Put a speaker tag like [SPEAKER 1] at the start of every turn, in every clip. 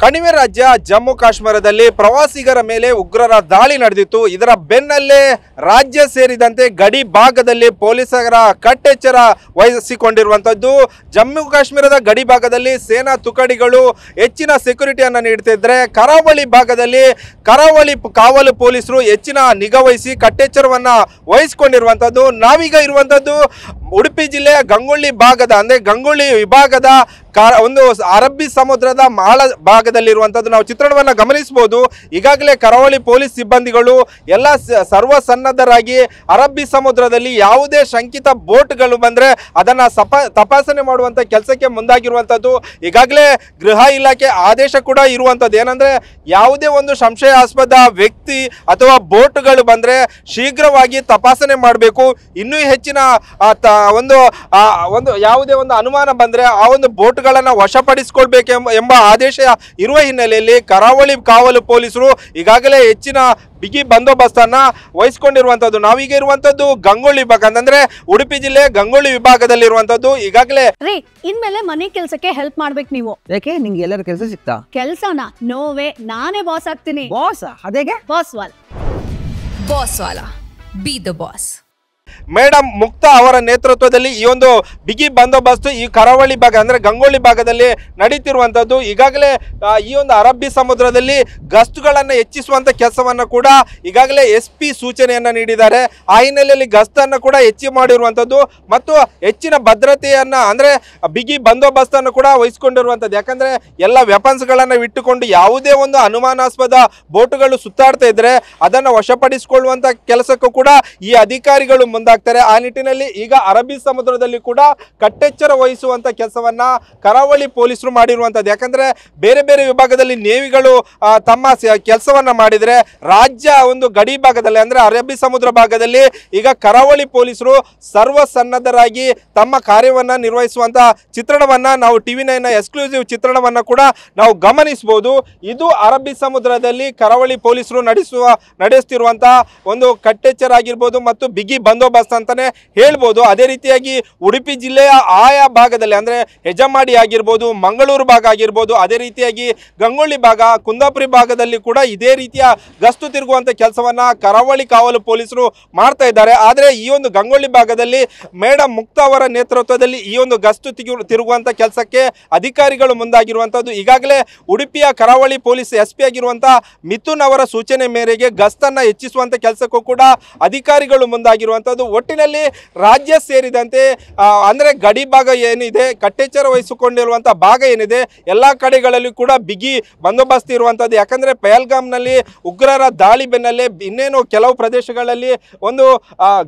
[SPEAKER 1] ಕಣಿವೆ ರಾಜ್ಯ ಜಮ್ಮು ಕಾಶ್ಮೀರದಲ್ಲಿ ಪ್ರವಾಸಿಗರ ಮೇಲೆ ಉಗ್ರರ ದಾಳಿ ನಡೆದಿತ್ತು. ಇದರ ಬೆನ್ನಲ್ಲೇ ರಾಜ್ಯ ಸೇರಿದಂತೆ ಗಡಿ ಭಾಗದಲ್ಲಿ ಪೊಲೀಸರ ಕಟ್ಟೆಚ್ಚರ ವಹಿಸಿಕೊಂಡಿರುವಂಥದ್ದು. ಜಮ್ಮು ಕಾಶ್ಮೀರದ ಗಡಿ ಭಾಗದಲ್ಲಿ ಸೇನಾ ತುಕಡಿಗಳು ಹೆಚ್ಚಿನ ಸೆಕ್ಯೂರಿಟಿಯನ್ನು ನೀಡುತ್ತಿದ್ದರೆ, ಕರಾವಳಿ ಭಾಗದಲ್ಲಿ ಕರಾವಳಿ ಕಾವಲು ಪೊಲೀಸರು ಹೆಚ್ಚಿನ ನಿಗಾ ವಹಿಸಿ ಕಟ್ಟೆಚ್ಚರವನ್ನು ವಹಿಸಿಕೊಂಡಿರುವಂಥದ್ದು. ನಾವೀಗ ಇರುವಂಥದ್ದು ಉಡುಪಿ ಜಿಲ್ಲೆಯ ಗಂಗೊಳ್ಳಿ ಭಾಗದ ಅಂದರೆ ಗಂಗೊಳ್ಳಿ ವಿಭಾಗದ ಒಂದು ಅರಬ್ಬಿ ಸಮುದ್ರದ ಮಾಳ ಭಾಗದಲ್ಲಿರುವಂಥದ್ದು ನಾವು ಚಿತ್ರಣವನ್ನು ಗಮನಿಸಬಹುದು. ಈಗಾಗಲೇ ಕರಾವಳಿ ಪೊಲೀಸ್ ಸಿಬ್ಬಂದಿಗಳು ಎಲ್ಲ ಸರ್ವಸನ್ನದ್ಧರಾಗಿ ಅರಬ್ಬಿ ಸಮುದ್ರದಲ್ಲಿ ಯಾವುದೇ ಶಂಕಿತ ಬೋಟ್ಗಳು ಬಂದರೆ ಅದನ್ನು ತಪಾಸಣೆ ಮಾಡುವಂಥ ಕೆಲಸಕ್ಕೆ ಮುಂದಾಗಿರುವಂಥದ್ದು. ಈಗಾಗಲೇ ಗೃಹ ಇಲಾಖೆ ಆದೇಶ ಕೂಡ ಇರುವಂಥದ್ದು ಏನಂದರೆ, ಯಾವುದೇ ಒಂದು ಸಂಶಯಾಸ್ಪದ ವ್ಯಕ್ತಿ ಅಥವಾ ಬೋಟ್ಗಳು ಬಂದರೆ ಶೀಘ್ರವಾಗಿ ತಪಾಸಣೆ ಮಾಡಬೇಕು. ಇನ್ನೂ ಹೆಚ್ಚಿನ ಒಂದು ಯಾವುದೇ ಒಂದು ಅನುಮಾನ ಬಂದರೆ ಆ ಒಂದು ಬೋಟ್ಗಳನ್ನು ವಶಪಡಿಸಿಕೊಳ್ಬೇಕು ಎಂಬ ಆದೇಶ ಇರುವ ಹಿನ್ನೆಲೆಯಲ್ಲಿ ಕರಾವಳಿ ಕಾವಲು ಪೊಲೀಸರು ಈಗಾಗಲೇ ಹೆಚ್ಚಿನ ಬಿಗಿ ಬಂದೋಬಸ್ತನ್ನು ವಹಿಸಿಕೊಂಡಿರುವಂಥದ್ದು. ನಾವೀಗ ಇರುವಂಥದ್ದು ಗಂಗೊಳ್ಳಿ ಭಾಗ ಅಂತಂದ್ರೆ ಉಡುಪಿ ಜಿಲ್ಲೆ ಗಂಗೊಳ್ಳಿ ವಿಭಾಗದಲ್ಲಿರುವಂಥದ್ದು. ಈಗಾಗಲೇ
[SPEAKER 2] ಇನ್ಮೇಲೆ ಮನೆ ಕೆಲಸಕ್ಕೆ ಹೆಲ್ಪ್ ಮಾಡ್ಬೇಕು ನೀವು.
[SPEAKER 3] ಯಾಕೆ ನಿಂಗೆ ಎಲ್ಲರ ಕೆಲಸ ಸಿಗ್ತಾ?
[SPEAKER 2] ಕೆಲಸನ ನೋವೇ ನಾನೇ ಬಾಸ್ ಆಗ್ತೀನಿ.
[SPEAKER 3] ಬಾಸ್ ಅದೇಗೆ?
[SPEAKER 2] Boss
[SPEAKER 4] will be the boss.
[SPEAKER 1] Madam Mukta ಅವರ ನೇತೃತ್ವದಲ್ಲಿ ಈ ಒಂದು ಬಿಗಿ ಬಂದೋಬಸ್ತು ಈ ಕರಾವಳಿ ಭಾಗ ಅಂದರೆ ಗಂಗೊಳ್ಳಿ ಭಾಗದಲ್ಲಿ ನಡೀತಿರುವಂಥದ್ದು. ಈಗಾಗಲೇ ಈ ಒಂದು ಅರಬ್ಬಿ ಸಮುದ್ರದಲ್ಲಿ ಗಸ್ತುಗಳನ್ನು ಹೆಚ್ಚಿಸುವಂಥ ಕೆಲಸವನ್ನು ಕೂಡ ಈಗಾಗಲೇ SP ಸೂಚನೆಯನ್ನು ನೀಡಿದ್ದಾರೆ. ಆ ಹಿನ್ನೆಲೆಯಲ್ಲಿ ಗಸ್ತನ್ನು ಕೂಡ ಹೆಚ್ಚು ಮಾಡಿರುವಂಥದ್ದು ಮತ್ತು ಹೆಚ್ಚಿನ ಭದ್ರತೆಯನ್ನು ಅಂದರೆ ಬಿಗಿ ಬಂದೋಬಸ್ತನ್ನು ಕೂಡ ವಹಿಸಿಕೊಂಡಿರುವಂಥದ್ದು. ಯಾಕಂದರೆ ಎಲ್ಲ ವೆಪನ್ಸ್ಗಳನ್ನು ಇಟ್ಟುಕೊಂಡು ಯಾವುದೇ ಒಂದು ಅನುಮಾನಾಸ್ಪದ ಬೋಟುಗಳು ಸುತ್ತಾಡ್ತಾ ಇದ್ದರೆ ಅದನ್ನು ವಶಪಡಿಸಿಕೊಳ್ಳುವಂಥ ಕೆಲಸಕ್ಕೂ ಕೂಡ ಈ ಅಧಿಕಾರಿಗಳು ಮುಂದಾಗ್ತಾರೆ. ಆ ನಿಟ್ಟಿನಲ್ಲಿ ಈಗ ಅರಬ್ಬಿ ಸಮುದ್ರದಲ್ಲಿ ಕೂಡ ಕಟ್ಟೆಚ್ಚರ ವಹಿಸುವಂತ ಕೆಲಸವನ್ನ ಕರಾವಳಿ ಪೊಲೀಸರು ಮಾಡಿರುವಂತದ್ದು. ಯಾಕಂದ್ರೆ ಬೇರೆ ಬೇರೆ ವಿಭಾಗದಲ್ಲಿ ನೇವಿಗಳು ತಮ್ಮ ಕೆಲಸವನ್ನ ಮಾಡಿದರೆ, ರಾಜ್ಯ ಒಂದು ಗಡಿ ಭಾಗದಲ್ಲಿ ಅಂದ್ರೆ ಅರಬ್ಬಿ ಸಮುದ್ರ ಭಾಗದಲ್ಲಿ ಈಗ ಕರಾವಳಿ ಪೊಲೀಸರು ಸರ್ವಸನ್ನದ್ಧರಾಗಿ ತಮ್ಮ ಕಾರ್ಯವನ್ನ ನಿರ್ವಹಿಸುವಂತ ಚಿತ್ರಣವನ್ನ ನಾವು TV9 ಎಕ್ಸ್ಕ್ಲೂಸಿವ್ ಚಿತ್ರಣವನ್ನ ಕೂಡ ನಾವು ಗಮನಿಸಬಹುದು. ಇದು ಅರಬ್ಬಿ ಸಮುದ್ರದಲ್ಲಿ ಕರಾವಳಿ ಪೊಲೀಸರು ನಡೆಸುತ್ತಿರುವಂತಹ ಒಂದು ಕಟ್ಟೆಚ್ಚರ ಆಗಿರ್ಬೋದು ಮತ್ತು ಬಿಗಿ ಬಂದೋಬಸ್ತ್ ಅಂತಾನೆ ಹೇಳ್ಬೋದು. ಅದೇ ರೀತಿಯಾಗಿ ಉಡುಪಿ ಜಿಲ್ಲೆಯ ಆಯಾ ಭಾಗದಲ್ಲಿ ಅಂದ್ರೆ ಹೆಜಮಾಡಿ ಆಗಿರ್ಬೋದು, ಮಂಗಳೂರು ಭಾಗ ಆಗಿರ್ಬೋದು, ಅದೇ ರೀತಿಯಾಗಿ ಗಂಗೊಳ್ಳಿ ಭಾಗ, ಕುಂದಾಪುರಿ ಭಾಗದಲ್ಲಿ ಕೂಡ ಇದೇ ರೀತಿಯ ಗಸ್ತು ತಿರುಗುವಂತ ಕೆಲಸವನ್ನ ಕರಾವಳಿ ಕಾವಲು ಪೊಲೀಸರು ಮಾಡ್ತಾ ಇದ್ದಾರೆ. ಆದರೆ ಈ ಒಂದು ಗಂಗೊಳ್ಳಿ ಭಾಗದಲ್ಲಿ ಮೇಡಮ್ ಮುಕ್ತಾ ಅವರ ನೇತೃತ್ವದಲ್ಲಿ ಈ ಒಂದು ಗಸ್ತು ತಿರುಗುವಂತ ಕೆಲಸಕ್ಕೆ ಅಧಿಕಾರಿಗಳು ಮುಂದಾಗಿರುವಂತದ್ದು. ಈಗಾಗಲೇ ಉಡುಪಿಯ ಕರಾವಳಿ ಪೊಲೀಸ್ SP ಆಗಿರುವಂತಹ ಮಿಥುನ್ ಅವರ ಸೂಚನೆ ಮೇರೆಗೆ ಗಸ್ತನ್ನ ಹೆಚ್ಚಿಸುವಂತ ಕೆಲಸಕ್ಕೂ ಕೂಡ ಅಧಿಕಾರಿಗಳು ಮುಂದಾಗಿರುವಂಥದ್ದು. ಒಟ್ಟಿನಲ್ಲಿ ರಾಜ್ಯ ಸೇರಿದಂತೆ ಅಂದರೆ ಗಡಿ ಭಾಗ ಏನಿದೆ, ಕಟ್ಟೆಚ್ಚರ ವಹಿಸಿಕೊಂಡಿರುವಂಥ ಭಾಗ ಏನಿದೆ, ಎಲ್ಲ ಕಡೆಗಳಲ್ಲಿ ಕೂಡ ಬಿಗಿ ಬಂದೋಬಸ್ತ್ ಇರುವಂಥದ್ದು. ಯಾಕಂದರೆ ಪಹಲ್ಗಾಮ್ನಲ್ಲಿ ಉಗ್ರರ ದಾಳಿ ಬೆನ್ನಲ್ಲೇ ಇನ್ನೇನು ಕೆಲವು ಪ್ರದೇಶಗಳಲ್ಲಿ ಒಂದು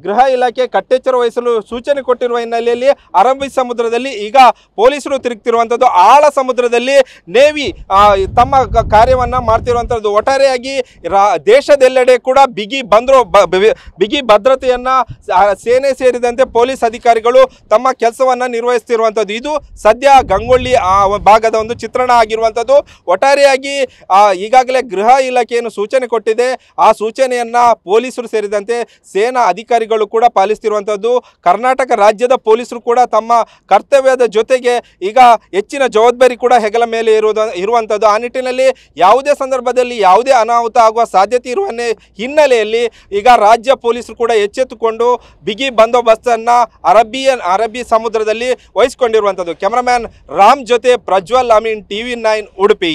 [SPEAKER 1] ಗೃಹ ಇಲಾಖೆ ಕಟ್ಟೆಚ್ಚರ ವಹಿಸಲು ಸೂಚನೆ ಕೊಟ್ಟಿರುವ ಹಿನ್ನೆಲೆಯಲ್ಲಿ ಅರಬ್ಬಿ ಸಮುದ್ರದಲ್ಲಿ ಈಗ ಪೊಲೀಸರು ತಿರುಗ್ತಿರುವಂಥದ್ದು. ಆಳ ಸಮುದ್ರದಲ್ಲಿ ನೇವಿ ತಮ್ಮ ಕಾರ್ಯವನ್ನು ಮಾಡ್ತಿರುವಂಥದ್ದು. ಒಟ್ಟಾರೆಯಾಗಿ ದೇಶದೆಲ್ಲೆಡೆ ಕೂಡ ಬಿಗಿ ಭದ್ರತೆಯನ್ನ ಸೇನೆ ಸೇರಿದಂತೆ ಪೊಲೀಸ್ ಅಧಿಕಾರಿಗಳು ತಮ್ಮ ಕೆಲಸವನ್ನ ನಿರ್ವಹಿಸುತ್ತಿರುವಂಥದ್ದು. ಇದು ಸದ್ಯ ಗಂಗೊಳ್ಳಿ ಭಾಗದ ಒಂದು ಚಿತ್ರಣ ಆಗಿರುವಂಥದ್ದು. ಒಟ್ಟಾರೆಯಾಗಿ ಈಗಾಗಲೇ ಗೃಹ ಇಲಾಖೆಯನ್ನು ಸೂಚನೆ ಕೊಟ್ಟಿದೆ. ಆ ಸೂಚನೆಯನ್ನ ಪೊಲೀಸರು ಸೇರಿದಂತೆ ಸೇನಾ ಅಧಿಕಾರಿಗಳು ಕೂಡ ಪಾಲಿಸುತ್ತಿರುವಂಥದ್ದು. ಕರ್ನಾಟಕ ರಾಜ್ಯದ ಪೊಲೀಸರು ಕೂಡ ತಮ್ಮ ಕರ್ತವ್ಯದ ಜೊತೆಗೆ ಈಗ ಹೆಚ್ಚಿನ ಜವಾಬ್ದಾರಿ ಕೂಡ ಹೆಗಲ ಮೇಲೆ ಇರುವಂಥದ್ದು. ಆ ನಿಟ್ಟಿನಲ್ಲಿ ಯಾವುದೇ ಸಂದರ್ಭದಲ್ಲಿ ಯಾವುದೇ ಅನಾಹುತ ಆಗುವ ಸಾಧ್ಯತೆ ಇರುವ ಹಿನ್ನೆಲೆಯಲ್ಲಿ ಈಗ ರಾಜ್ಯ ಪೊಲೀಸರು ಕೂಡ ಎಚ್ಚೆತ್ತುಕೊಂಡು ಬಿಗಿ ಬಂದೋಬಸ್ತನ್ನು ಅರಬ್ಬಿ ಸಮುದ್ರದಲ್ಲಿ ವಹಿಸಿಕೊಂಡಿರುವಂಥದ್ದು. ಕ್ಯಾಮರಾಮ್ಯಾನ್ ರಾಮ್ ಜೊತೆ ಪ್ರಜ್ವಲ್ ಅಮೀನ್ TV9 ಉಡುಪಿ.